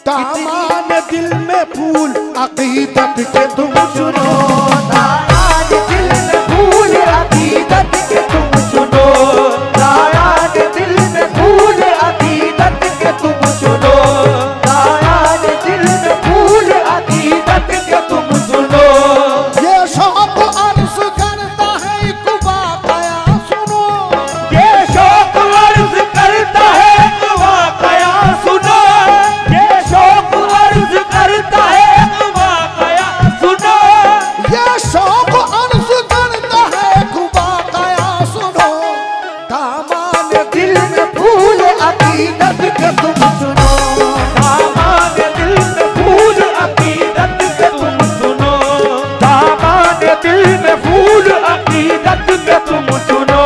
दामन दिल में फूल अकीदत के तुम सुनो, दामन दिल में फूल अकीदत के तुम सुनो, दामन दिल में फूल अकीदत के तुम सुनो, दामन दिल में फूल अकीदत के तुम सुनो। ये शौक अर्ज करता है एक वाकया सुनो, ये शौक अर्ज करता है एक वाकया सुनो, ये शौक अर्ज करता है एक वाकया सुनो, ये शौक अर्ज करता है एक वाकया सुनो, दामन दिल में फूल अकीदत के तुम सुनो, दामन दिल में फूल अकीदत के तुम सुनो, दामन दिल में फूल अकीदत के तुम सुनो।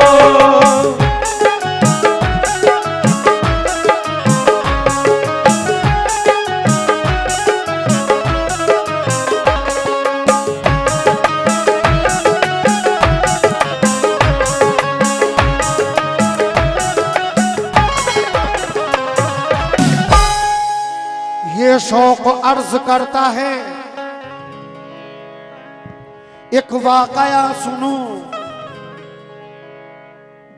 ये शौक अर्ज करता है एक वाकया सुनो,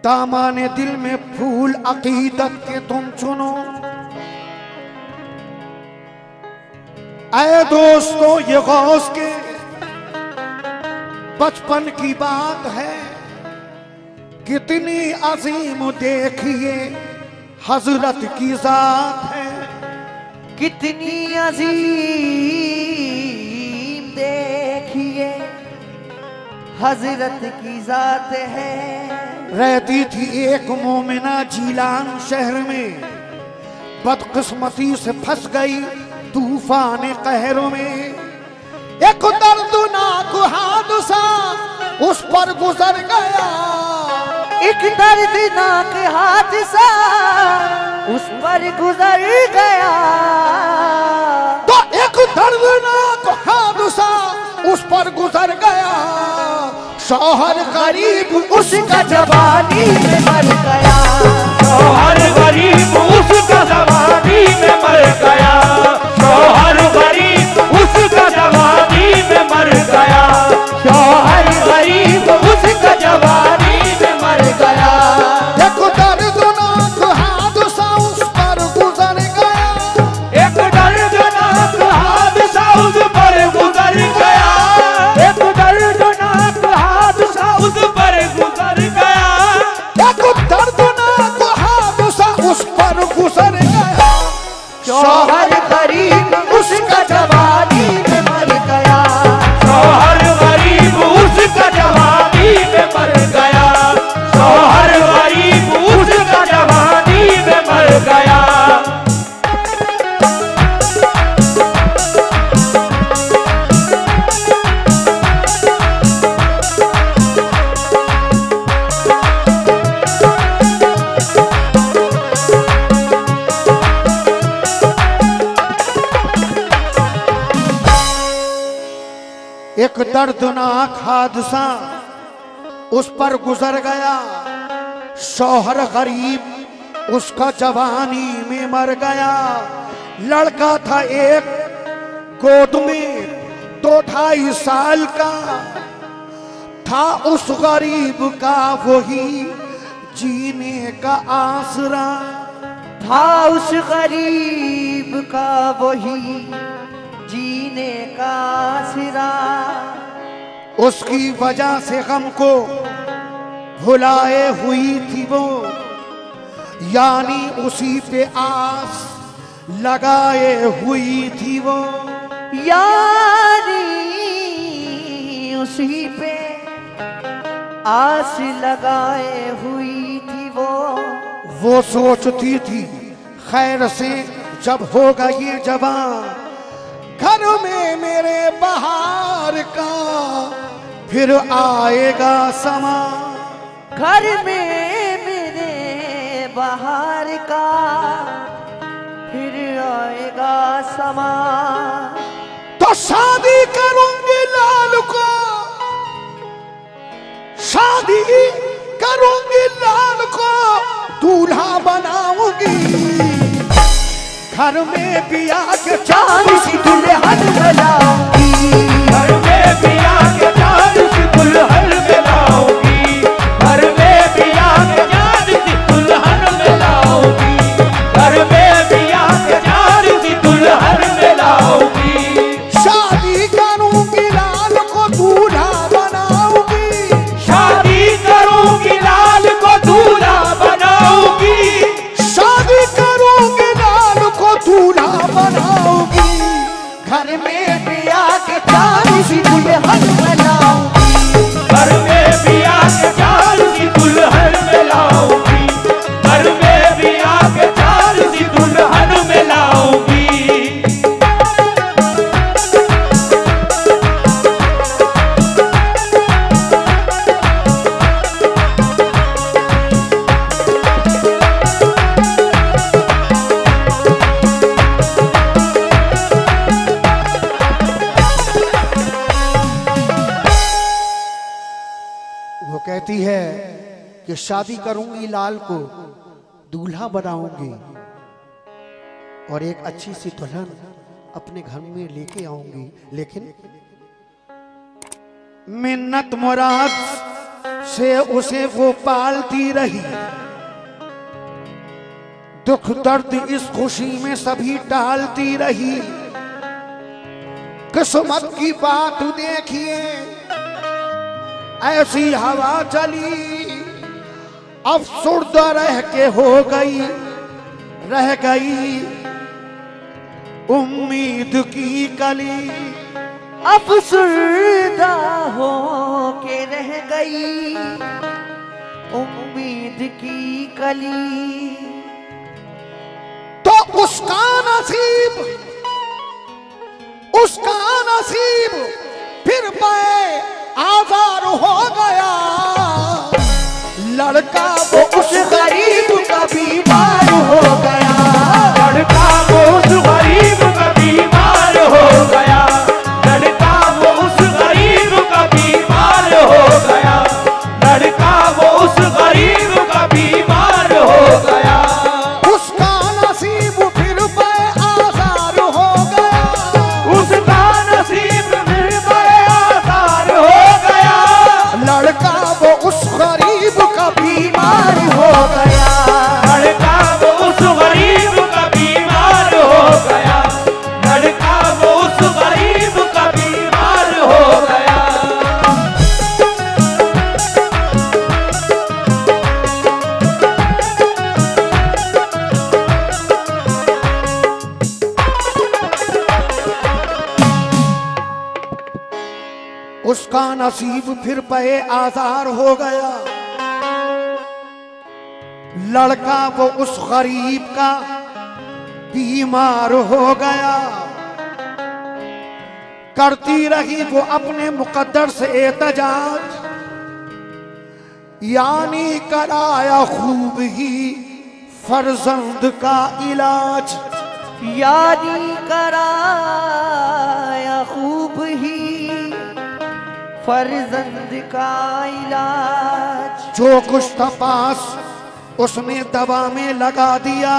दामाने दिल में फूल अकीदत के तुम चुनो। ऐ दोस्तों ये गौस के बचपन की बात है, कितनी अजीम देखिए हजरत की जात है, कितनी अजीम देखिए हजरत की जात है। रहती थी एक मोमिना जीलान शहर में, बदकिस्मती से फंस गई तूफान कहरों में। एक दर्दनाक हादसा उस पर गुजर गया, एक दर्दनाक हादसा उस पर गुजर गया, तो एक दर्दनाक हादसा उस पर गुजर गया। शौहर गरीब उसका जवानी में मर गया, शौहर गरीब उसका जवानी में मर गया, शौहर गरीब उसका जवानी में मर गया, शौहर गरीब उसका जवानी में मर गया। एक दर्दनाक हादसा उस पर गुजर गया, एक दर्दनाक हादसा उस पर गुजर गया, एक दर्दनाक हादसा उस पर गुजर गया, एक दर्दनाक हादसा उस पर गुजर गया। शौहर गरीब उसका जवानी में मर गया, शौहर गरीब उसका जवानी में मर गया, शौहर गरीब उसका जवानी में मर गया। एक दर्दनाक हादसा उस पर गुजर गया। शौहर गरीब उसका जवानी में मर गया। लड़का था एक गोद में 2-2.5 साल का, था उस गरीब का वही जीने का आसरा, था उस गरीब का वही जीने का आसरा। उसकी वजह से गम को भुलाए हुई थी वो, यानी उसी पे आस लगाए हुई थी वो, यानी उसी पे आस लगाए हुई थी वो सोचती थी खैर से जब होगा ये जवान, घर में मेरे बहार का फिर आएगा समा, घर में मेरे बहार का फिर आएगा समा। तो शादी करूंगी लाल को, शादी करूंगी लाल को दूल्हा बनाऊंगी, घर में पिया के चांद सी दुल्हन मिलाऊंगी, घर में पिया के चांद सी दुल्हन मिलाऊंगी, घर में पिया के चांद सी दुल्हन मिलाऊंगी, घर में पिया के चांद सी दुल्हन मिलाऊंगी। शादी करूंगी लाल को दूल्हा बनाऊंगी, शादी करूंगी लाल को दूल्हा बनाऊंगी, शादी करूंगी लाल को दूल्हा बनाऊंगी। घर में पिया के चांद सी दुल्हन बनाऊंगी, घर में पिया के चांद सी दुल्हन मिलाऊंगी, घर में पिया के चांद सी दुल्हन मिलाऊंगी। वो कहती है कि शादी करूंगी लाल को दूल्हा बनाऊंगी और एक अच्छी सी दुल्हन अपने घर में लेके आऊंगी, लेकिन मिन्नत मुराद से उसे वो पालती रही, दुख दर्द इस खुशी में सभी टालती रही। किस्मत की बात देखिए, ऐसी हवा चली अफसुर्दा रह के हो गई, रह गई उम्मीद की कली, अफसुर्दा हो के रह गई उम्मीद की कली। तो उसका नसीब फिर पे आजार हो गया, लड़का वो उस गरीब का बीमार हो गया, लड़का वो उस गरीब का बीमार हो गया, लड़का वो उस गरीब का बीमार हो गया, लड़का वो उस गरीब का बीमार हो गया। उसका नसीब फिर पे आजार हो गया, उसका नसीब फिर पे आजार हो गया, लड़का वो उस गरीब का बीमार हो गया, लड़का वो उस गरीब का बीमार हो गया, लड़का वो उस गरीब का बीमार हो गया। उसका नसीब फिर पे आजार हो गया, लड़का वो उस गरीब का बीमार हो गया। करती रही वो अपने मुकद्दर से एहतजाज, यानी कराया खूब ही फर्जंद का इलाज, यानी कराया खूब ही फर्जंद का इलाज। जो कुछ था पास उसने दवा में लगा दिया,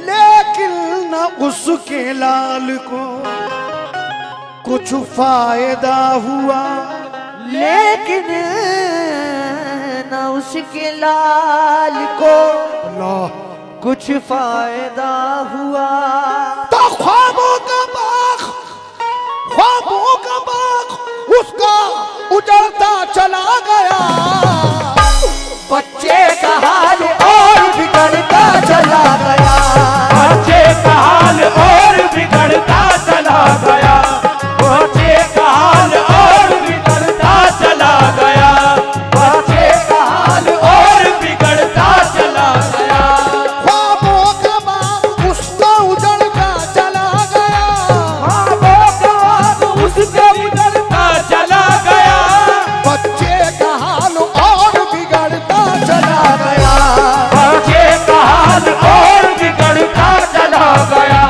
लेकिन न उसके लाल को कुछ फायदा हुआ, लेकिन न उसके लाल को अल्लाह कुछ फायदा हुआ। तो ख्वाबों का बाग उसका उजड़ता चला गया, बच्चे का हाल और बिगड़ता चला गया, बच्चे का हाल और बिगड़ता चला गया, बच्चे का हाल और बिगड़ता चला गया, बच्चे का हाल और बिगड़ता चला गया। ख्वाबों का बाग उसका उजड़ता चला गया, ख्वाबों का बाग उसका बिगड़ता चला गया, बच्चे का हाल और बिगड़ता चला गया, बच्चे का हाल और बिगड़ता चला गया,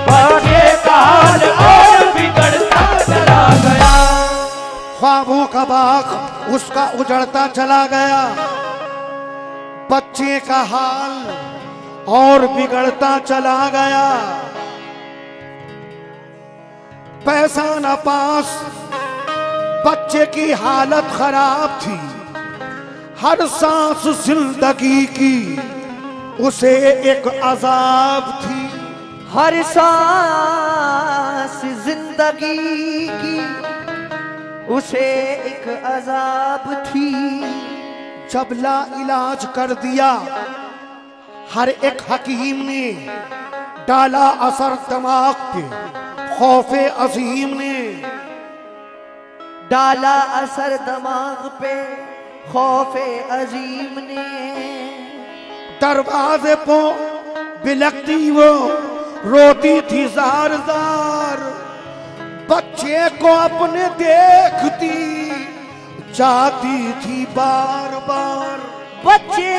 बच्चे का हाल और बिगड़ता चला गया। ख्वाबों का बाग उसका उजड़ता चला गया, बच्चे का हाल और बिगड़ता चला गया। पैसा न पास, बच्चे की हालत खराब थी। हर सांस जिंदगी की उसे एक अजाब थी। हर सांस जिंदगी की उसे एक अजाब थी। जब ला इलाज कर दिया हर एक हकीम ने, डाला असर दिमाग पे खौफे अजीम ने। डाला असर दिमाग पे खौफे अजीम ने। दरवाजे पो बिलकती वो रोती थी जार जार। बच्चे को अपने देखती जाती थी बार बार। बच्चे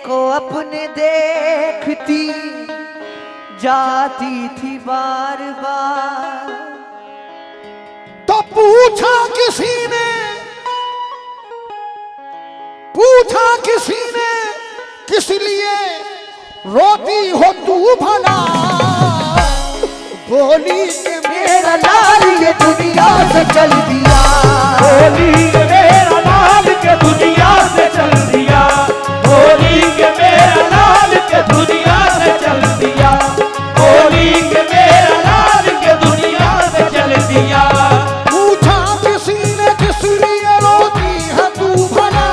को अपने देखती जाती थी बार बार। तो पूछा किसी ने, पूछा किसी ने, किस लिए रोती हो तू भला? बोली कि मेरा लाल ये दुनिया से चल दिया। बोली के मेरा लाल के दुनिया से चल दिया। बोली के मेरा लाल के दुनिया से चल दिया। बोली के मेरा लाल के दुनिया से चल दिया। पूछा किसी ने किस लिए रोती है तू भला?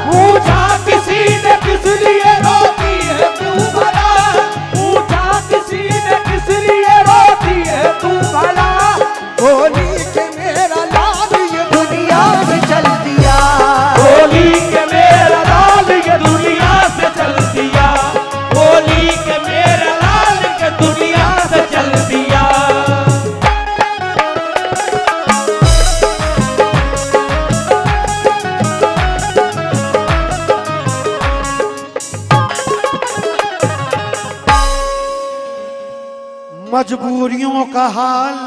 पूछा किसी ने किस लिए रोती है तू भला? पूछा किसी ने किस लिए रोती है तू भला? बोली कि मेरा लाल ये दुनिया से चल दिया। बोली के मेरा लाल के दुनिया से चल दिया। बोली के मेरा लाल के दुनिया से चल दिया। मजबूरियों का हाल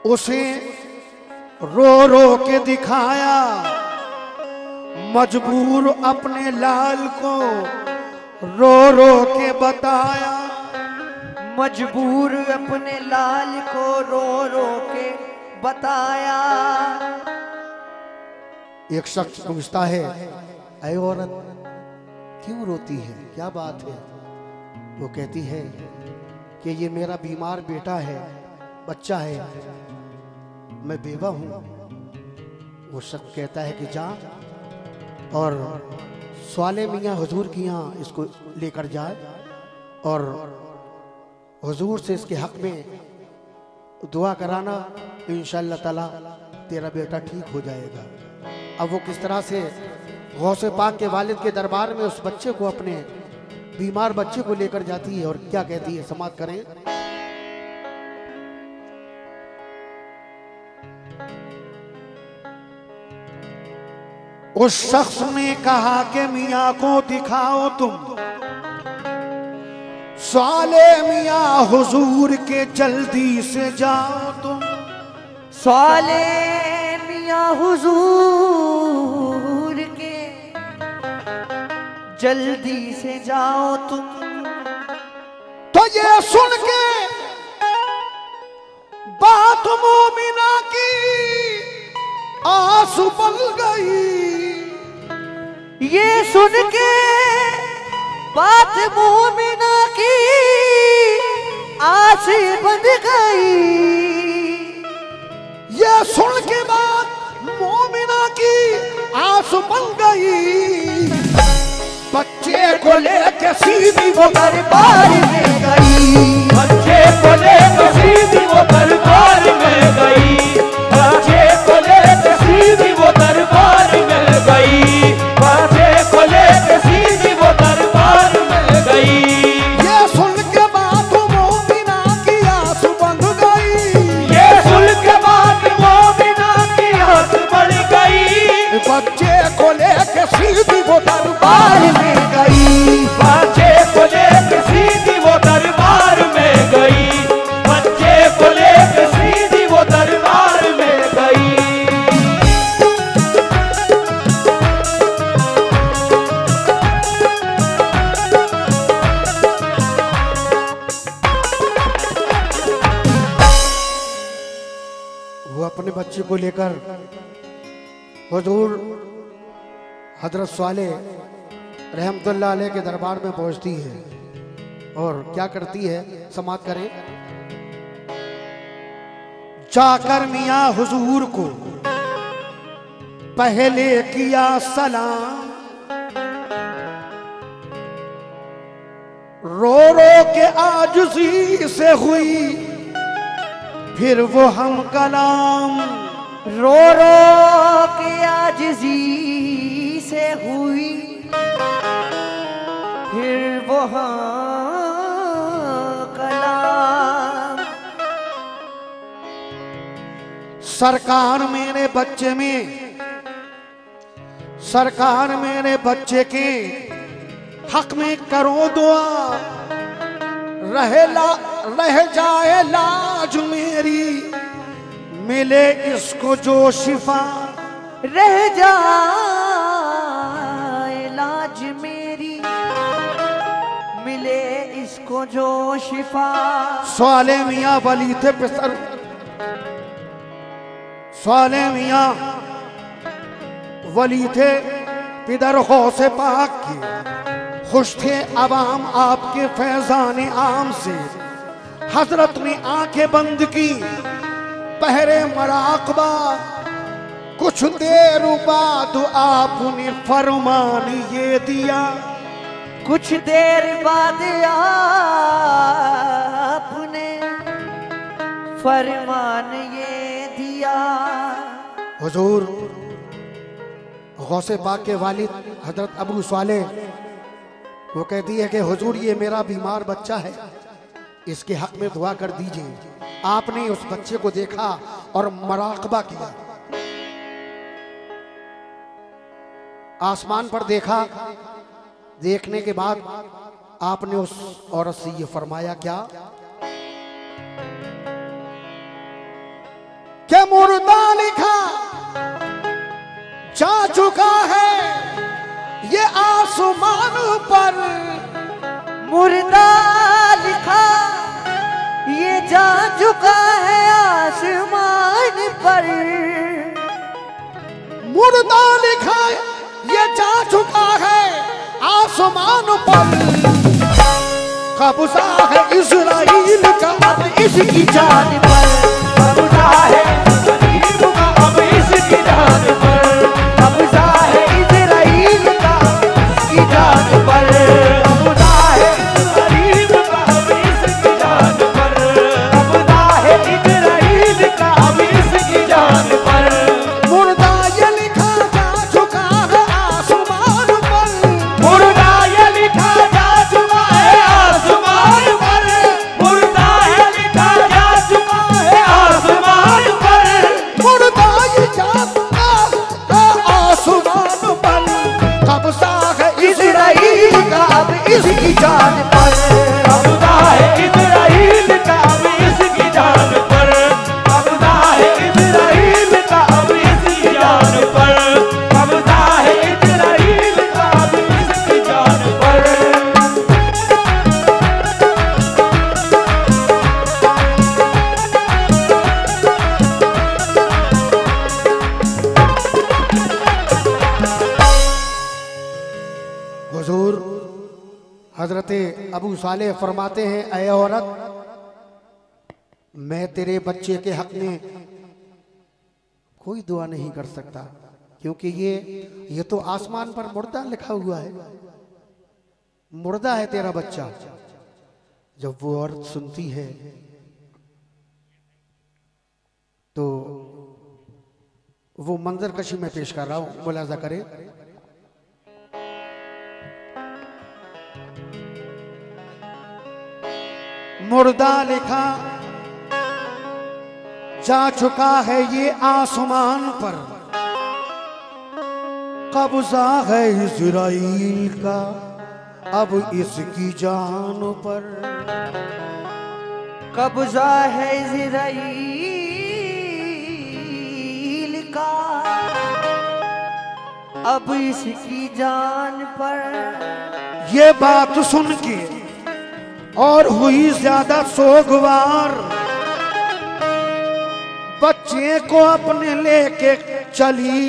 उसे रो रो के दिखाया। मजबूर अपने लाल को रो रो के बताया। मजबूर अपने लाल को रो रो के बताया। एक शख्स पूछता है, ऐ औरत क्यों रोती है, क्या बात है? वो कहती है कि ये मेरा बीमार बेटा है, बच्चा है, मैं बेवा हूं। वो शख्स कहता है कि जा और स्वाले मियाँ हुजूर की यहाँ इसको लेकर जाए और हुजूर से इसके हक में दुआ कराना, इंशाअल्लाह ताला तेरा बेटा ठीक हो जाएगा। अब वो किस तरह से गौसे पाक के वालिद के दरबार में उस बच्चे को, अपने बीमार बच्चे को लेकर जाती है और क्या कहती है, समाप्त करें। उस शख्स ने कहा कि मियाँ को दिखाओ तुम साले मियाँ हुजूर के, जल्दी से जाओ तुम। साले मियाँ हुजूर के, जल्दी से जाओ तुम। तो ये सुन के बात मोमिना की आंसू बन गई। ये सुन के बात मोमिना की आस बन गई। ये सुन के बात मोमिना की आंसू बन गई। बच्चे को लेके सीधी वो दरबार में गई। बच्चे को लेकर सीधी वो दरबार में गई। बच्चे को लेकर सीधी वो दरबार में गई। बच्चे को लेकर सीधी वो दरबार में गई। ये सुन के बात मोमिना की आंसू बन गई। ये सुन के बाद मोमिना की आंख बढ़ गई। बच्चे को लेके सीधी वो दरबार में गई। बच्चे को लेकर सीधी वो दरबार में गई। बच्चे को लेकर सीधी अपने बच्चे को लेकर हुजूर हजरत साले रहमतुल्लाह अलैह के दरबार में पहुंचती है और क्या करती है, समाप्त करें। जाकर मियां हुजूर को पहले किया सलाम, रो रो के आजुज़ी से हुई फिर वो हम कलाम, रो रो के आजिज़ी से हुई फिर वो हम कलाम। सरकार मेरे बच्चे में, सरकार मेरे बच्चे के हक में करो दुआ, रह जाए लाज मेरी, मिले इसको जो शिफा, रह जाए लाज मेरी, मिले इसको जो शिफा। साले मियाँ वली थे पितर, साले मियाँ वली थे पिदर गौसे पाक के, खुश थे अवाम आपके फैजाने आम से। हजरत ने आंखें बंद की पहरे मराकबा, कुछ देर बाद आपने फरमान ये दिया, कुछ देर बाद आपने फरमान ये दिया। हुजूर गौसे पाक के वालिद हजरत अबू साले वो कहती है कि हुजूर ये मेरा बीमार बच्चा है, इसके हक में दुआ कर दीजिए। आपने उस बच्चे को देखा और मराकबा किया, आसमान पर देखा, देखने के बाद आपने उस औरत से ये फरमाया क्या क्या मुर्दा लिखा जा चुका है ये आसमान पर, मुर्दा लिखा ये जा चुका है आसमान पर, मुर्दा लिखा ये जा चुका है आसमान पर, कब्जा है इस्राइल का अब इसकी जान पर, कब्जा है गरीब का अब इसकी जान पर, कब्जा है इजराइल का इसकी जान पर, कब्जा है गरीब का अब इसकी जान पर, कब्जा है इजराइल का अब इसकी जान पर, मुर्दा ये लिखा जा चुका है आसमान पर, मुर्दा ये लिखा जा चुका है आसमान पर, मुर्दा ये लिखा जा चुका है आसमान पर, मुर्दा ये जा चुका है आसमान पर, कब्जा है इस्राइल का अब इसकी जान पर, कब्जा है इजराइल का अब इसकी जान पर, कब्जा है इजराइल का अब इसकी जान पर, कब्जा है इजराइल का अब इसकी जान पर। हुजूर हजरत अबू साले फरमाते हैं, ऐ औरत मैं तेरे बच्चे के हक में कोई दुआ नहीं कर सकता, क्योंकि ये तो आसमान पर मुर्दा लिखा हुआ है, मुर्दा है तेरा बच्चा। जब वो औरत सुनती है तो वो मंजर कशी में पेश कर रहा हूं, मुलाजा करें। मुर्दा लिखा जा चुका है ये आसमान पर, कब्जा है इजराइल का अब इसकी जान पर, कब्जा है इजराइल का अब इसकी जान पर। ये बात सुन के और हुई ज्यादा सोगवार, बच्चे को अपने लेके चली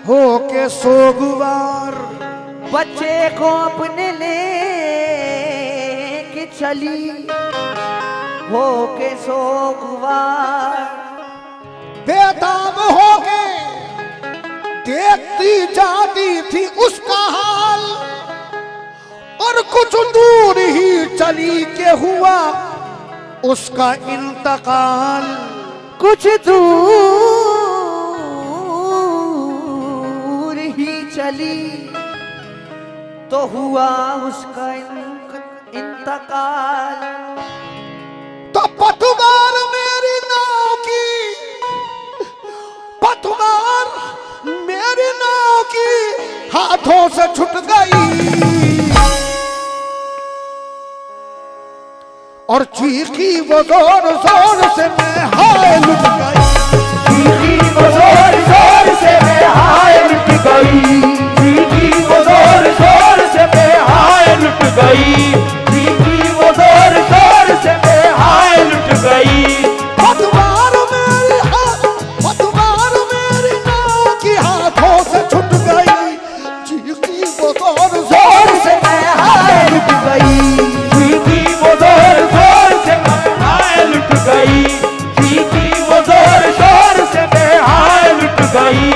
हो के सोगवार। बच्चे को अपने ले के चली हो के सोगवार। बेताब हो के देखती जाती थी उसका हाल, और कुछ दूर ही चली के हुआ उसका इंतकाल। कुछ दूर ही चली तो हुआ उसका इंतकाल। तो पतवार मेरी नाव की, पतवार मेरी नाव की हाथों से छूट गई, और चीखी वो जोर जोर से मैं हाय लुट गई। चीखी वो जोर जोर से मैं हाय लुट गई। चीखी वो जोर जोर से मैं हाय लुट गई। चीखी वो जोर जोर से मैं हाय लुट गई। पतवार मेरी नाव की हाथों से छूट गई, चीखी वो जोर जोर से मैं हाय लुट गई। चीखी वो जोर जोर से मैं हाय लुट गई। चीखी वो जोर जोर से मैं हाय लुट गई।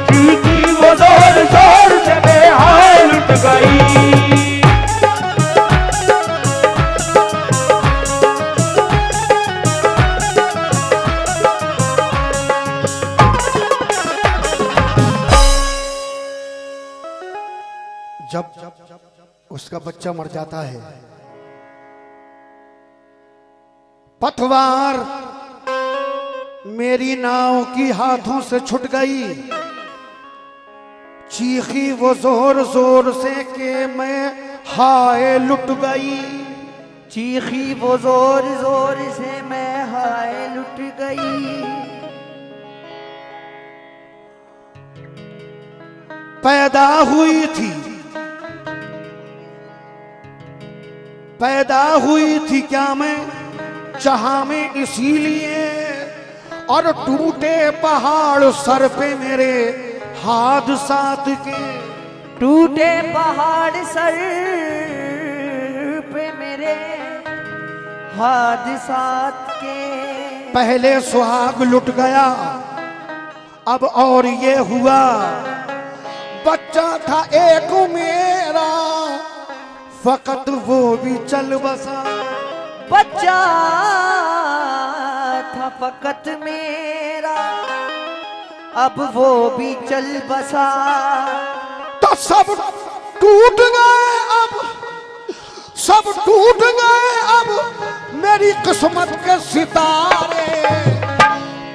चीखी वो जोर जोर से मैं हाय लुट गई। जब उसका बच्चा मर जाता है, पतवार मेरी नाव की हाथों से छूट गई, चीखी वो जोर जोर से कि मैं हाय लुट गई। चीखी वो जोर जोर से मैं हाय लुट गई। पैदा हुई थी क्या मैं जहां में इसीलिए, और टूटे पहाड़ सर पे मेरे हादसात के। टूटे पहाड़ सर पे मेरे हादसात के। पहले सुहाग लुट गया, अब और ये हुआ बच्चा था एक मेरा, फकत वो भी चल बसा। बच्चा था फकत मेरा, अब वो भी चल बसा। तो सब टूट गए अब, सब टूट गए अब मेरी किस्मत के सितारे।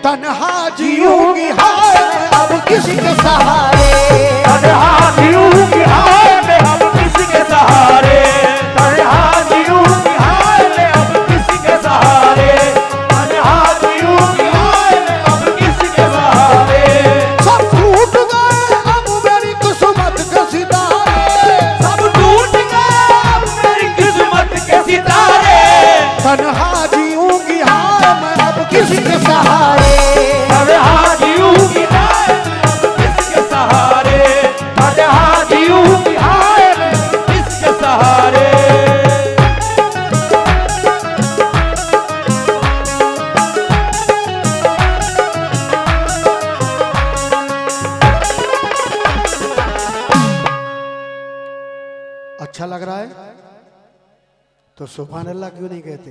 तन्हा जीऊंगी हाय अब किसके सहारे। तन्हा जीऊंगी हाय मैं अब किसके सहारे। तन्हा जीऊंगी हाय मैं अब किसके सहारे। तन्हा जीऊंगी हाय मैं अब किसके सहारे। सब टूट गए अब मेरी किस्मत के सितारे। सब टूट गए अब मेरी किस्मत के सितारे। तन्हा जीऊंगी हाय मैं अब किसके सहारे। तन्हा जीऊंगी हाय मैं अब किसके सहारे। तन्हा जीऊंगी हाय मैं किसके सहारे। अच्छा लग रहा है तो सुभान अल्लाह क्यों नहीं कहते?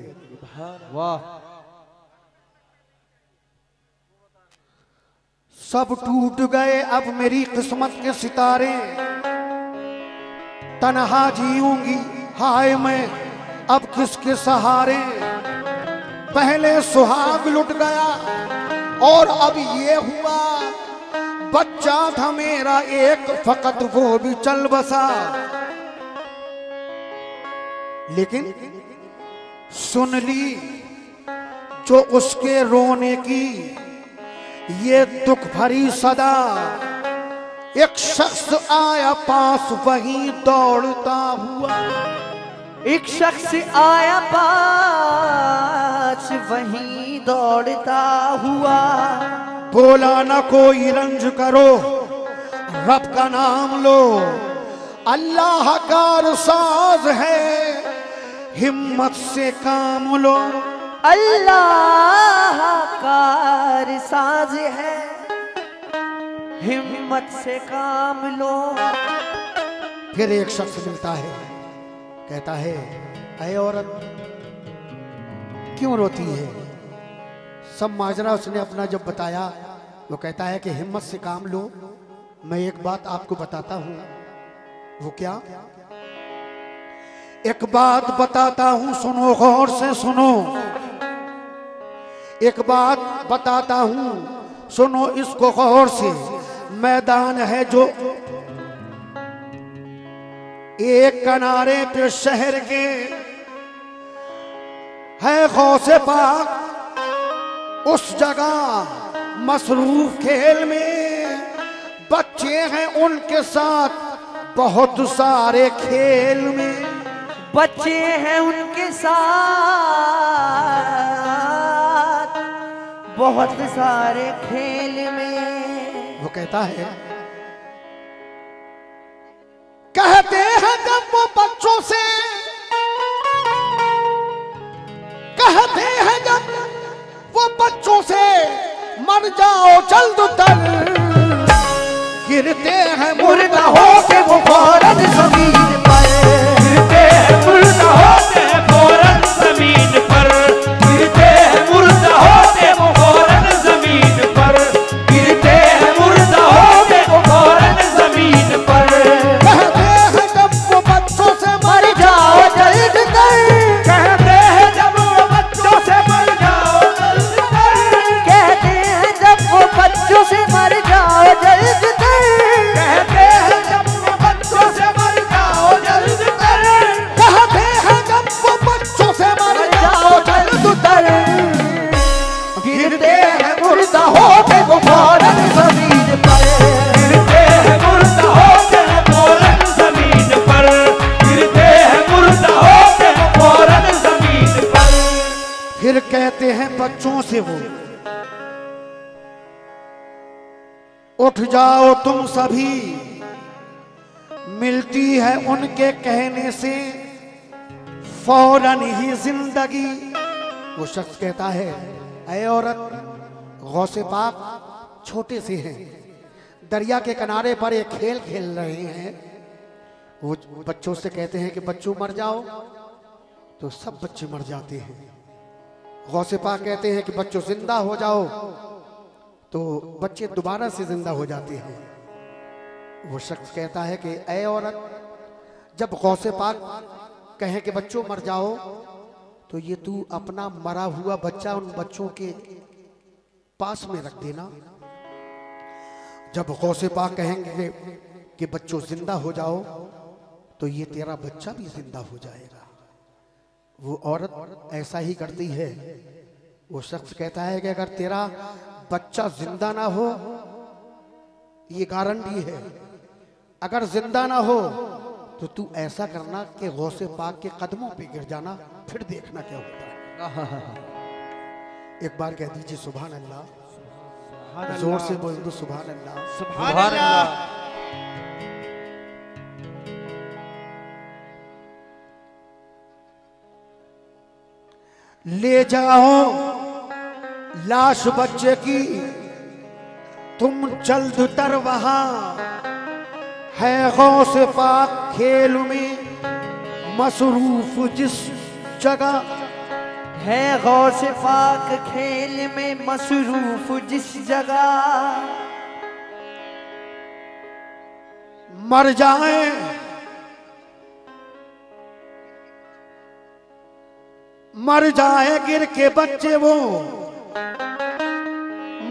वाह। सब टूट गए अब मेरी किस्मत के सितारे। तन्हा जीऊंगी हाय मैं अब किसके सहारे। पहले सुहाग लुट गया और अब ये हुआ बच्चा था मेरा एक, फकत वो भी चल बसा। लेकिन सुन ली जो उसके रोने की ये दुख भरी सदा। एक शख्स आया पास वहीं दौड़ता हुआ। एक शख्स आया पास वहीं दौड़ता हुआ। बोला न कोई रंज करो, रब का नाम लो, अल्लाह कार साज है, हिम्मत से काम लो। अल्लाह कार साज है, हिम्मत से काम लो। फिर एक शख्स मिलता है, कहता है अरे औरत क्यों रोती है? सब माजरा उसने अपना जब बताया, वो कहता है कि हिम्मत से काम लो। मैं एक बात आपको बताता हूं। वो क्या? एक बात बताता हूं, सुनो गौर से सुनो। एक बात बताता हूं, सुनो इसको गौर से। मैदान है जो एक किनारे पे शहर के है गौसे पाक, उस जगह मसरूफ खेल में बच्चे हैं उनके साथ बहुत सारे खेल में। बच्चे हैं उनके साथ बहुत सारे खेल में। वो कहता है, कहते हैं जब वो बच्चों से, कहते हैं जब वो बच्चों से मर जाओ जल्द तर, गिरते हैं मुर्दा होके वो फौरन जमीन पर। गिरते हैं मुर्दा होते फौरन जमीन पर। गिरते हैं मुर्दा होते वो फौरन जमीन पर। गिरते हैं मुर्दा होते वो फौरन जमीन पर। कहते हैं जब वो बच्चों से मर जाओ जल्द कर, कहते हैं जब वो बच्चों से मर जाओ जल्द कर। कहते हैं जब वो बच्चों से मर जाओ जल्द कर। कहते हैं जब वो बच्चों से मर जाओ जल्द कर। कहते हैं जब वो बच्चों से मर जाओ जल्द तर, गिरते हैं मुर्दा होके वो फौरन जमीन पर। गिरते हैं मुर्दा होते फौरन जमीन पर। गिरते हैं मुर्दा होते फौरन जमीन पर। फिर कहते हैं बच्चों से वो, उठ जाओ तुम सभी, मिलती है उनके कहने से फौरन ही जिंदगी। वो शख्स कहता है, ऐ औरत, गौसे पाक छोटे से हैं, दरिया के किनारे पर एक खेल खेल रहे हैं। वो बच्चों से कहते हैं कि बच्चों मर जाओ, तो सब बच्चे मर जाते हैं। गौसे पाक कहते हैं कि बच्चों जिंदा हो जाओ, तो बच्चे दोबारा से जिंदा हो जाते हैं। वो शख्स कहता है कि ऐ औरत, जब गौसे पाक कहे कि बच्चों मर जाओ, तो ये तू अपना मरा हुआ बच्चा उन बच्चों के पास में रख देना। जब गौसे पाक कहेंगे कि बच्चों जिंदा हो जाओ, तो ये तेरा बच्चा भी जिंदा हो जाएगा। वो औरत ऐसा ही करती है। वो शख्स कहता है कि अगर तेरा बच्चा जिंदा ना हो, ये गारंटी है, अगर जिंदा ना हो तो तू ऐसा करना कि गौसे पाक के कदमों पे गिर जाना, फिर देखना क्या होता है। एक बार कह दीजिए सुभान अल्लाह, जोर से बोल दो सुभान अल्लाह। सुभान अल्लाह। ले जाओ लाश बच्चे की तुम जल्द तर, वहां है गौसे पाक खेल में मसरूफ जिस जगह। है गौसे पाक खेल में मसरूफ जिस जगह। मर जाए मर जाए गिर के बच्चे वो,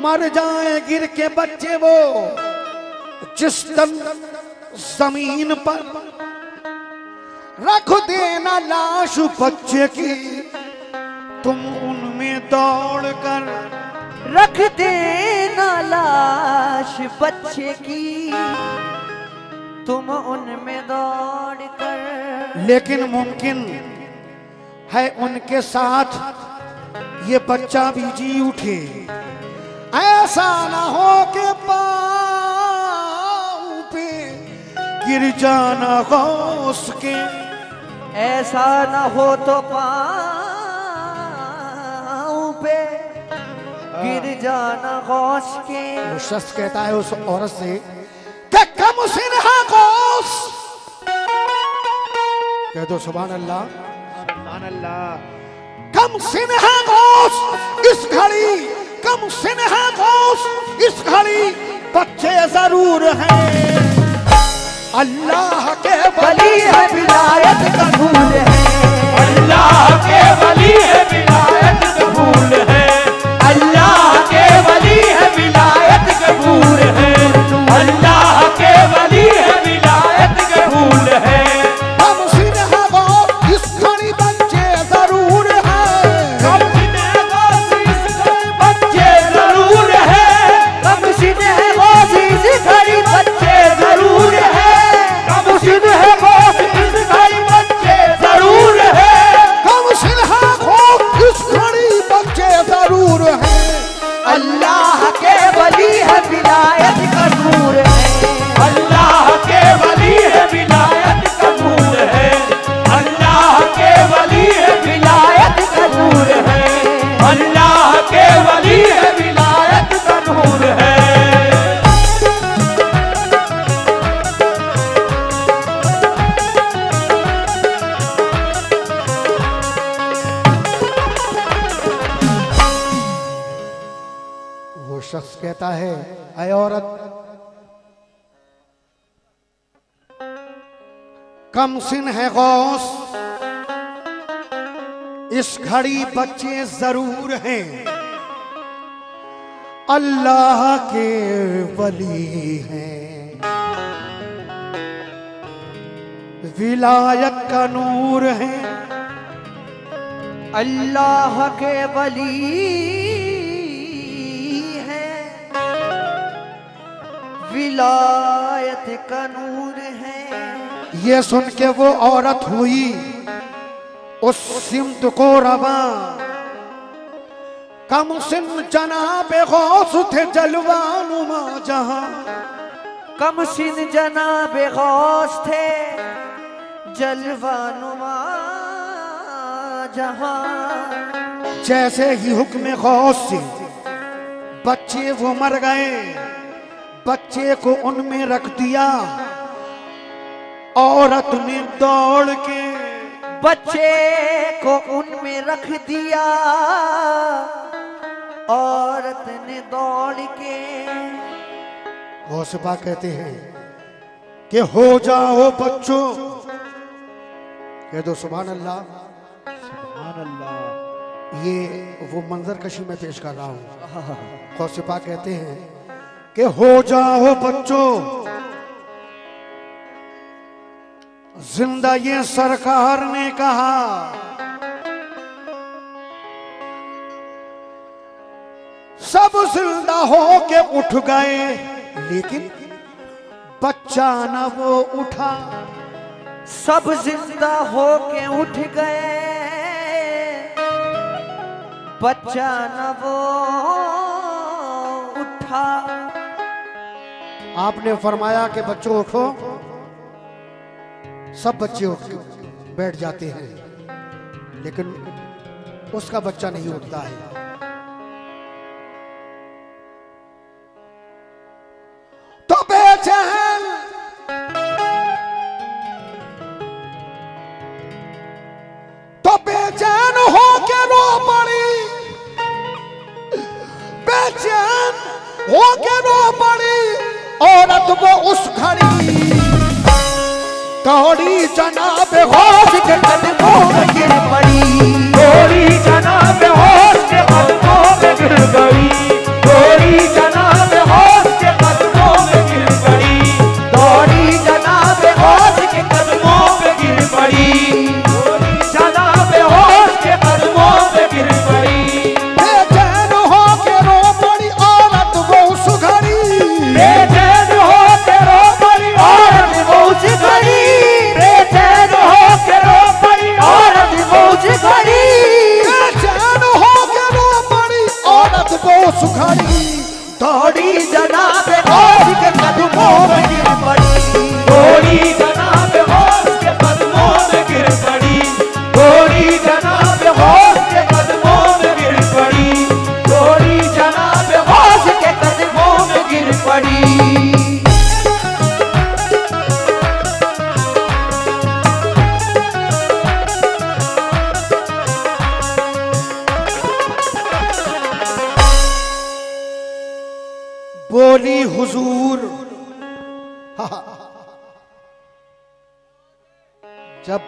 मर जाए गिर के बच्चे वो, जिस दम जमीन पर रख देना लाश बच्चे की तुम उनमें दौड़ कर। रख देना लाश बच्चे की तुम उनमें दौड़ कर। लेकिन मुमकिन है उनके साथ ये बच्चा भी जी उठे, ऐसा ना हो के पाँव पे गिर जाना गौस के, ऐसा न हो तो पाँव पे गिर जाना गौस के। वो शख्स कहता है उस औरत से कि कम सिन्हा गौस, कह दो सुभान अल्लाह, सुभान अल्लाह। कम सिन्हा गौस इस घड़ी, कम सिन्हा गौस इस घड़ी बच्चे जरूर हैं, अल्लाह के वली है विलायत का फूल है, अल्लाह के वली है विलायत कबूल है, अल्लाह के वली है विलायत कबूल है, अल्लाह के वली है विलायत कबूल है। कम सिन्हा गौस इस घड़ी बच्चे जरूर हैं, कम सिन्हा गौस इस घड़ी बच्चे जरूर है, कम सिन्हा गौस इस घड़ी बच्चे जरूर है, कम सिन्हा गौस इस घड़ी बच्चे जरूर है, कम सिन्हा गौस इस घड़ी बच्चे जरूर हैं, अल्लाह के वली है विलायत का नूर है, अल्लाह के वली है विलायत कबूल है, अल्लाह के वली है विलायत का नूर है, अल्लाह के वली है विलायत का नूर है। वो शख्स कहता है ऐ औरत, कम सिन है गौस इस घड़ी बच्चे जरूर हैं, अल्लाह के वली हैं, विलायत का नूर है, अल्लाह के वली है, विलायत का नूर है। ये सुन के वो औरत हुई उस सिमत को रवा, कम सिन जनाब गौस थे जलवानुमा जहां, कम सिन जनाब गौस थे जलवानुमा जहां, जैसे ही हुक्म गौस से बच्चे वो मर गए, बच्चे को उनमें रख दिया, औरत ने दौड़ के बच्चे को उनमें रख दिया, औरत ने दौड़ के। गौसपा कहते हैं कि हो जाओ बच्चों, कह दो सुभान अल्लाह, सुभान अल्लाह। ये वो मंजर कशी में पेश कर रहा हूं। गौसपा कहते हैं कि हो जाओ बच्चों, जिंदा ये सरकार ने कहा, सब जिंदा हो के उठ गए, लेकिन बच्चा न वो उठा, सब जिंदा हो के उठ गए, बच्चा न वो उठा। आपने फरमाया कि बच्चों उठो, सब बच्चे उठ के बैठ जाते हैं, लेकिन उसका बच्चा नहीं उठता है। तो बेचैन हो के रो पड़ी, बेचैन हो के रो पड़ी औरत वो उस घड़ी, दौड़ी जनाब गौस के कदमों में गिर पड़ी, गोरी जनाब होश के कदमों में गिर गई, गोरी जनाब होश के कदमों में गिर गई, दौड़ी जनाब गौस के कदमों में गिर पड़ी, गोरी जनाब होश के कदमों में गिर पड़ी, बेचैन हो के रो पड़ी औरत वो उस घड़ी, बेचैन हो के रो पड़ी औरत वो उस घड़ी, बेचैन हो के रो पड़ी औरत हुजूर, जब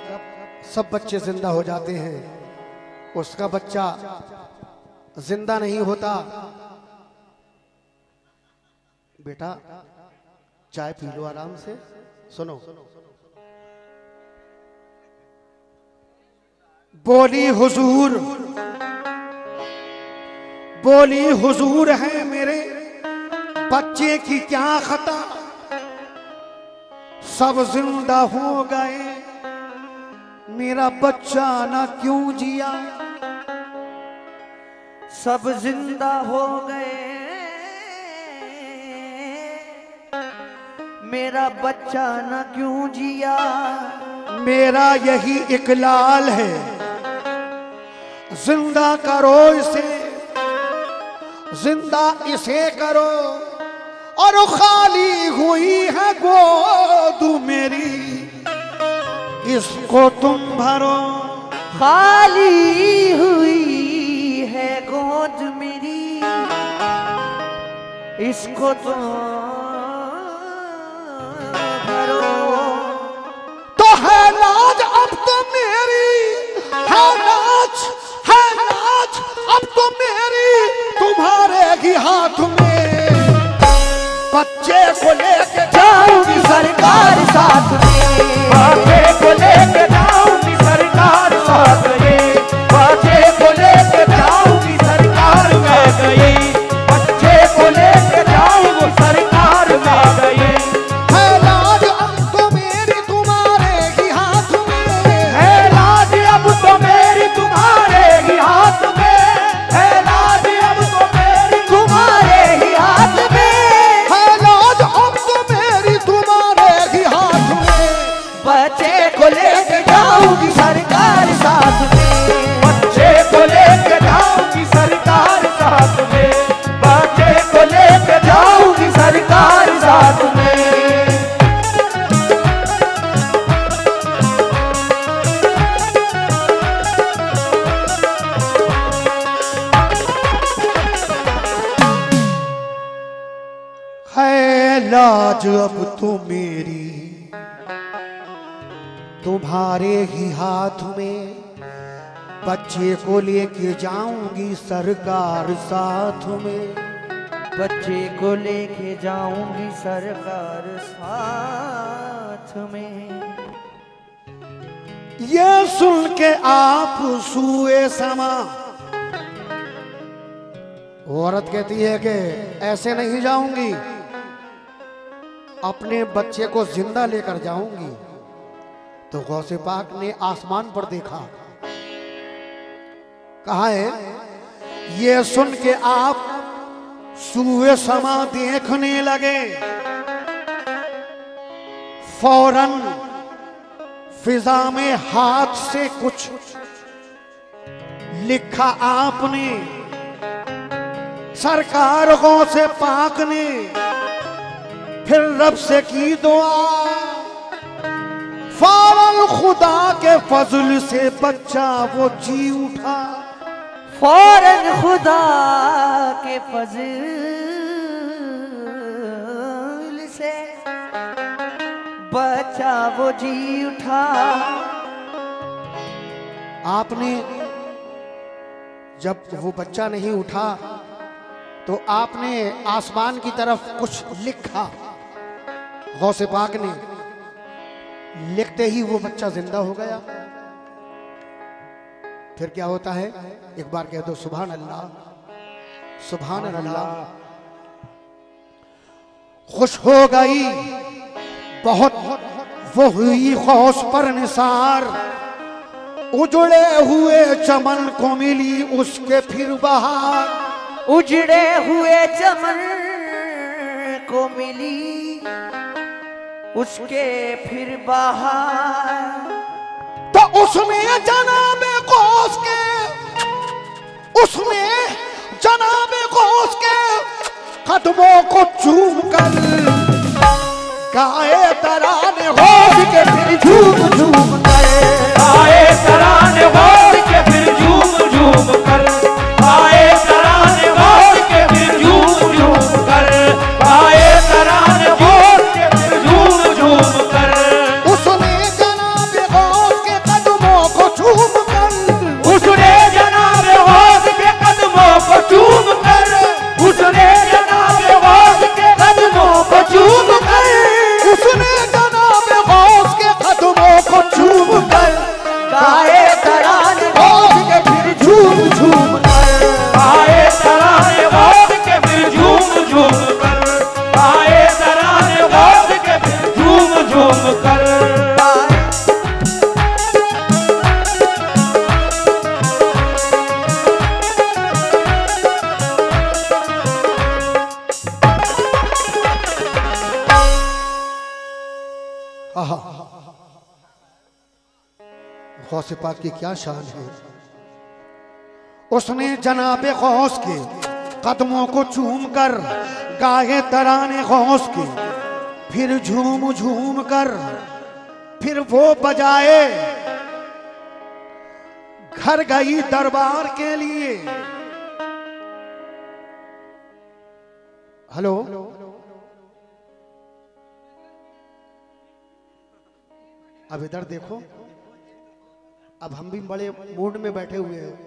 सब बच्चे जिंदा हो जाते हैं, उसका बच्चा जिंदा नहीं होता। बेटा चाय पी लो आराम से, सुनो। बोली हुजूर है मेरे बच्चे की क्या खता, सब जिंदा हो गए, मेरा बच्चा ना क्यों जिया। सब जिंदा हो गए, मेरा बच्चा ना क्यों जिया। मेरा यही इकलाल है, जिंदा करो इसे, जिंदा इसे करो, और खाली हुई है गोद मेरी, इसको तुम भरो। खाली हुई है गोद मेरी, इसको तुम भरो। तो है लाज अब तो मेरी, है लाज, है लाज अब तो मेरी, तुम्हारे ही हाथ में बच्चे को लेके जाऊंगी सरकार साथ में, बच्चे को लेके जाऊंगी सरकार साथ में, बच्चे को लेके जाऊंगी सरकार में गई, बच्चे को लेके जाऊंगी सरकार में गई। है लाज अब तो मेरी तुम्हारे ही हाथ में, है लाज अब तो मेरी तुम्हारे ही हाथ में, है लाज अब तो मेरी तुम्हारे ही हाथ में, है लाज अब तो मेरी तुम्हारे ही हाथ में। बच्चे को लेके जाऊंगी सरकार साथ में, बच्चे को लेके जाऊंगी सरकार साथ में, बच्चे को लेके जाऊंगी सरकार साथ में। है लाज अब तो मेरी तुम्हारे ही हाथ में, बच्चे को लेके जाऊंगी सरकार साथ में। बच्चे को लेके जाऊंगी सरकार साथ में। ये सुन के आप सुए समा, औरत कहती है कि ऐसे नहीं जाऊंगी, अपने बच्चे को जिंदा लेकर जाऊंगी। तो गौसे पाक ने आसमान पर देखा, कहा है ये सुन के आप सुए समा देखने लगे, फौरन फिजा में हाथ से कुछ लिखा आपने। सरकार गौसे पाक ने फिर रब से की दुआ, फौरन खुदा के फजल से बच्चा वो जी उठा। फौरन खुदा के फजल से बच्चा वो जी उठा। आपने जब वो बच्चा नहीं उठा तो आपने आसमान की तरफ कुछ लिखा। गौसे पाक ने लिखते ही वो बच्चा जिंदा हो गया। फिर क्या होता है, एक बार कह दो सुभान अल्लाह, सुभान अल्लाह। खुश हो गई बहुत वो हुई खौस पर निसार, उजड़े हुए चमन को मिली उसके फिर बहार। उजड़े हुए चमन को मिली उसके फिर बहार। तो उसने जनाबे गौस के, उसने जनाबे गौस के कदमों को चूम कर गाए तराने गौस के फिर झूम झूम कर। आए तराने गौस के फिर झूम झूम कर, आए तराने गौस के फिर झूम झूम कर, आए गौसे पाक की क्या शान है। उसने जनाबे गौस के कदमों को चूम कर गाए तराने गौस के, फिर झूम झूम कर फिर वो बजाए घर गई दरबार के लिए। हेलो, अब इधर देखो, अब हम भी बड़े मूड में बैठे हुए हैं।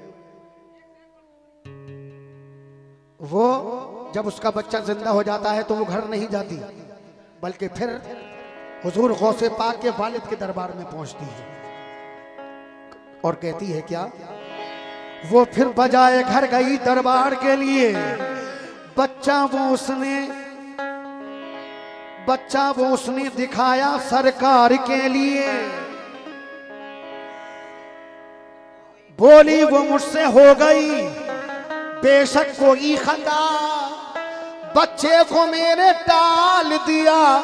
वो जब उसका बच्चा जिंदा हो जाता है तो वो घर नहीं जाती, बल्कि फिर हुजूर गौसे पाक के वालिद के दरबार में पहुंचती है और कहती है क्या, वो फिर बजाए घर गई दरबार के लिए। बच्चा वो उसने दिखाया सरकार के लिए। बोली वो मुझसे हो गई बेशक कोई खता, बच्चे को मेरे टाल दिया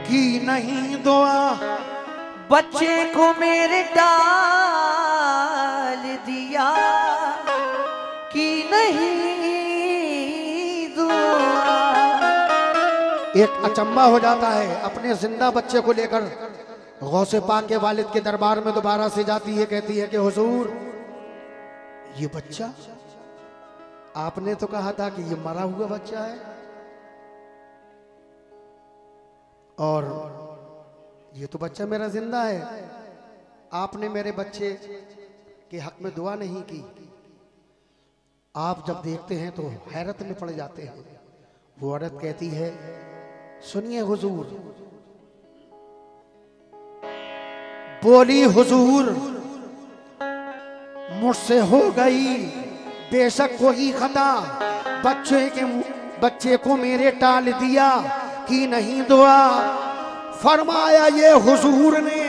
कि नहीं दुआ। बच्चे को मेरे टाल दिया कि नहीं दुआ। एक अचंबा हो जाता है, अपने जिंदा बच्चे को लेकर गौसे पाक के वालिद के दरबार में दोबारा से जाती है। कहती है कि हुजूर, ये बच्चा आपने तो कहा था कि ये मरा हुआ बच्चा है, और ये तो बच्चा मेरा जिंदा है। आपने मेरे बच्चे के हक में दुआ नहीं की। आप जब देखते हैं तो हैरत में पड़ जाते हैं। वो औरत कहती है, सुनिए हुजूर। बोली हुजूर, मुझसे हो गई बेशक कोई खता, बच्चे को मेरे टाल दिया कि नहीं दुआ। फरमाया ये हुजूर ने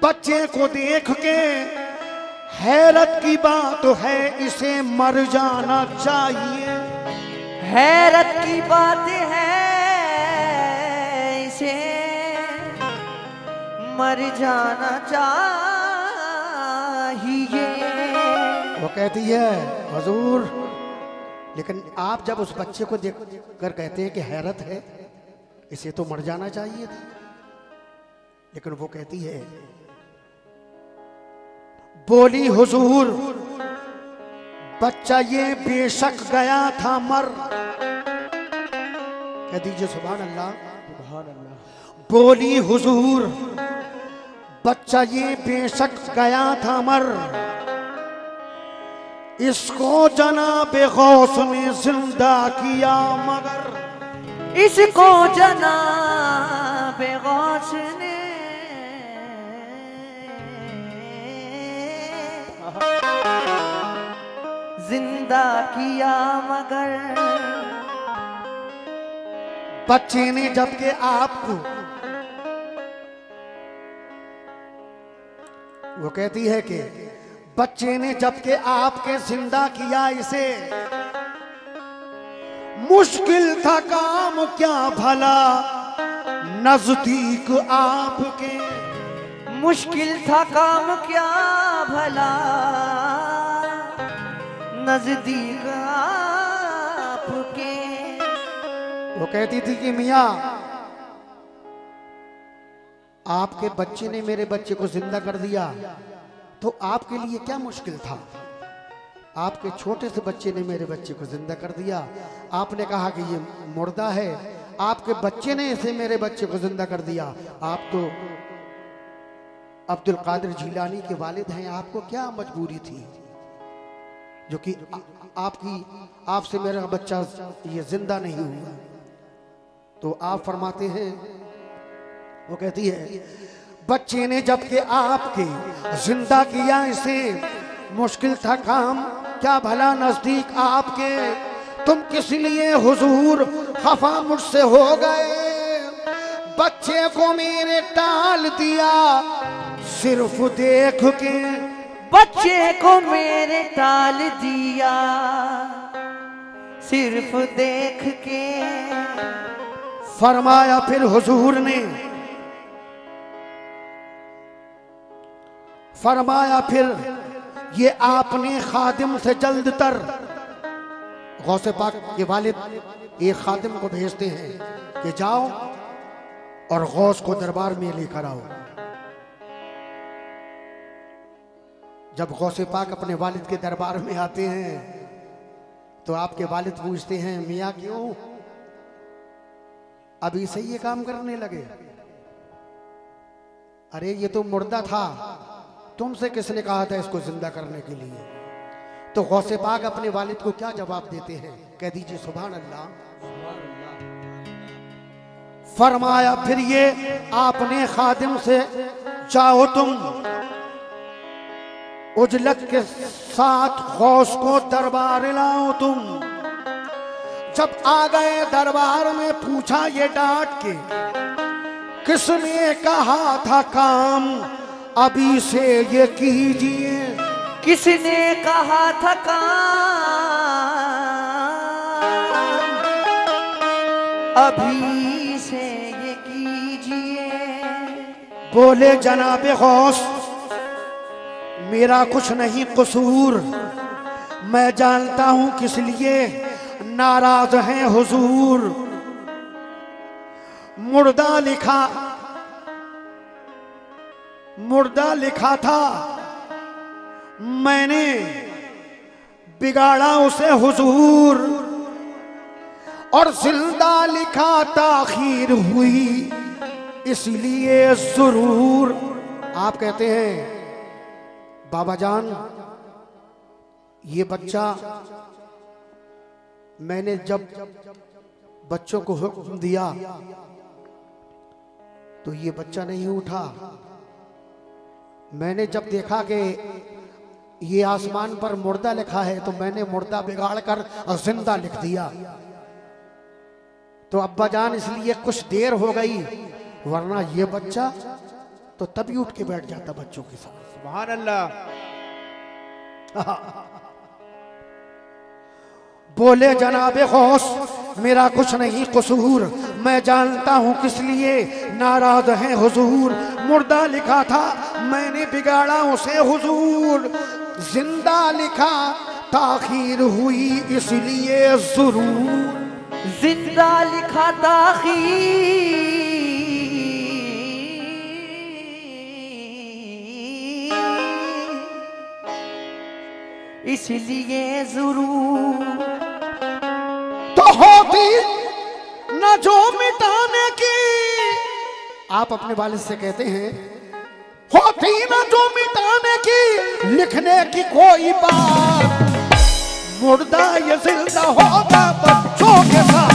बच्चे को देख के, हैरत की बात है इसे मर जाना चाहिए। हैरत की बात है इसे मर जाना चाहिए। वो कहती है, हुजूर, लेकिन आप जब उस बच्चे को देख कर कहते हैं कि हैरत है, इसे तो मर जाना चाहिए था। लेकिन वो कहती है, बोली हुजूर, बच्चा ये बेशक गया था मर। कह दीजिए सुभान अल्लाह, सुभान अल्लाह। बोली हुजूर, बच्चा ये बेशक गया था मर, इसको जनाबे गौस ने जिंदा किया मगर। इसको जनाबे गौस ने जिंदा किया मगर। बच्चे ने जबकि आपको, वो कहती है कि बच्चे ने जबकि आपके जिंदा किया इसे, मुश्किल था काम क्या भला नजदीक आपके। मुश्किल था काम क्या भला नजदीक आपके। वो कहती थी कि मियाँ, आपके बच्चे ने मेरे बच्चे को जिंदा कर दिया, तो आपके लिए क्या मुश्किल था। आपके छोटे से बच्चे ने मेरे बच्चे को जिंदा कर दिया। आपने कहा कि ये मुर्दा है, आपके बच्चे ने इसे मेरे बच्चे को जिंदा कर दिया। आप तो अब्दुल कादिर जिलानी के वालिद हैं, आपको क्या मजबूरी थी जो कि आपसे मेरा बच्चा ये जिंदा नहीं हुआ। तो आप फरमाते हैं, वो कहती है, बच्चे ने जबकि आपके जिंदा किया इसे, मुश्किल था काम क्या भला नजदीक आपके। तुम किस लिए हुजूर खफा मुझसे हो गए, बच्चे को मेरे टाल दिया सिर्फ देख के। बच्चे को मेरे टाल दिया सिर्फ देख के। फरमाया फिर हुजूर ने, फरमाया फिर ये आपने खादिम से जल्द तर, गौसे पाक के वालिद एक खादिम को भेजते हैं कि जाओ और गौस को दरबार में लेकर आओ। जब गौसे पाक अपने वालिद के दरबार में आते हैं तो आपके वालिद पूछते हैं, मियाँ क्यों अभी से ये काम करने लगे? अरे ये तो मुर्दा था, तुमसे किसने कहा था इसको जिंदा करने के लिए? तो गौसे पाक अपने वालिद को क्या जवाब देते हैं? कह दीजिए सुभान अल्लाह। फरमाया फिर ये आपने खादिम से चाहो तुम उजलत के साथ गौस को दरबार लाओ तुम। जब आ गए दरबार में पूछा ये डांट के, किसने कहा था काम अभी से ये कीजिए? किसने कहा था काम अभी से ये कीजिए? बोले जनाबे गौस मेरा कुछ नहीं कसूर, मैं जानता हूं किस लिए नाराज हैं हुजूर। मुर्दा लिखा था मैंने, बिगाड़ा उसे हुजूर, और जिंदा लिखा ताखीर हुई इसलिए जरूर। आप कहते हैं बाबा जान ये बच्चा, मैंने जब बच्चों को हुक्म दिया तो ये बच्चा नहीं उठा। मैंने जब देखा कि ये आसमान पर मुर्दा लिखा है तो मैंने मुर्दा बिगाड़ कर जिंदा लिख दिया। तो अब्बा जान इसलिए कुछ देर हो गई, वरना ये बच्चा तो तभी उठ के बैठ जाता बच्चों के साथ। सुभान अल्लाह। बोले जनाबे गौस मेरा कुछ नहीं कसूर, मैं जानता हूं किस लिए नाराज हैं हुजूर। मुर्दा लिखा था मैंने बिगाड़ा उसे हुजूर, जिंदा लिखा ताखीर हुई इसलिए जरूर। जिंदा लिखा ताखीर इसलिए जरूर। तो होती न जो मिटाने की, आप अपने वालिद से कहते हैं होती न जो मिटाने की, लिखने की कोई बात, मुर्दा ये जिंदा होगा बच्चों के साथ।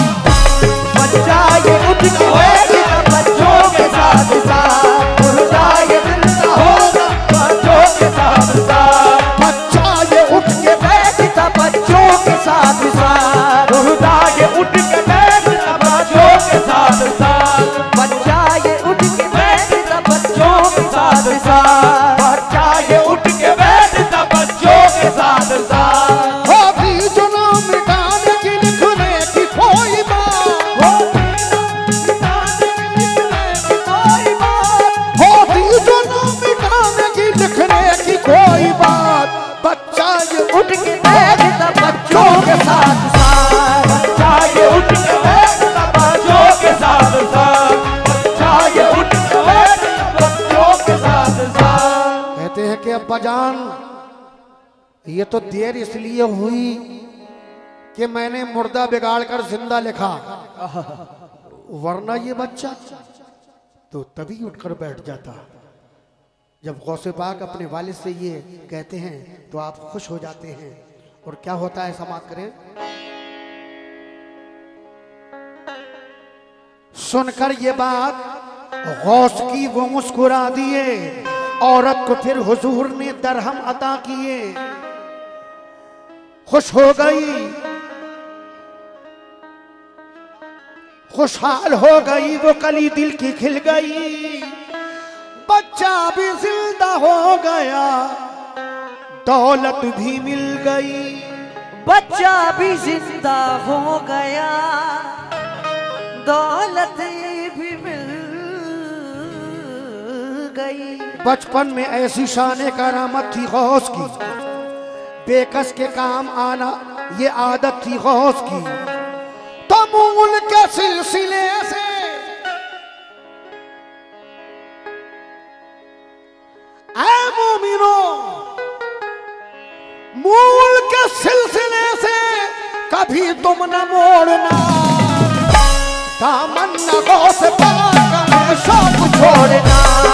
बच्चा ये उठ के बैठेगा बच्चों के साथ साथ, मुर्दा ये जिंदा होगा बच्चों के साथ साथ। बच्चा ये उठ के बैठता बच्चों के साथ साथ, मुर्दा ये उठ के बैठता बच्चों के साथ साथ। बच्चा ये उठ के बैठता बच्चों के साथ साथ। बच्चा ये उठ के बैठता बच्चों के साथ साथ। होती जो ना मिटाने की लिखने की कोई बात, होती जो ना मिटाने की लिखने की कोई बात, बच्चा ये उठ के बैठता बच्चों के साथ साथ। बच्चा ये उठ के बैठता बच्चों के साथ साथ। बच्चा ये उठ के बैठता बच्चों के साथ साथ। कहते हैं कि अब्बा जान ये तो देर इसलिए हुई कि मैंने मुर्दा बिगाड़ कर जिंदा लिखा, वरना ये बच्चा तो तभी उठकर बैठ जाता। जब गौसे पाक अपने वालिद से ये कहते हैं तो आप खुश हो जाते हैं। और क्या होता है समाप्त करें। सुनकर ये बात गौस की वो मुस्कुरा दिए, औरत को फिर हुजूर ने दरहम अता किए। खुश हो गई, खुशहाल हो गई, वो कली दिल की खिल गई। बच्चा भी जिंदा हो गया, दौलत भी मिल गई। बच्चा भी जिंदा हो गया, दौलत भी मिल गई। बचपन में ऐसी शान करामत थी गौस की, बेकस के काम आना ये आदत थी गौस की। तो मूल के सिलसिले से ऐ मोमिनो, मूल के सिलसिले से कभी तुम न मोड़ना, दामन न गौस पाक में शौक छोड़ना।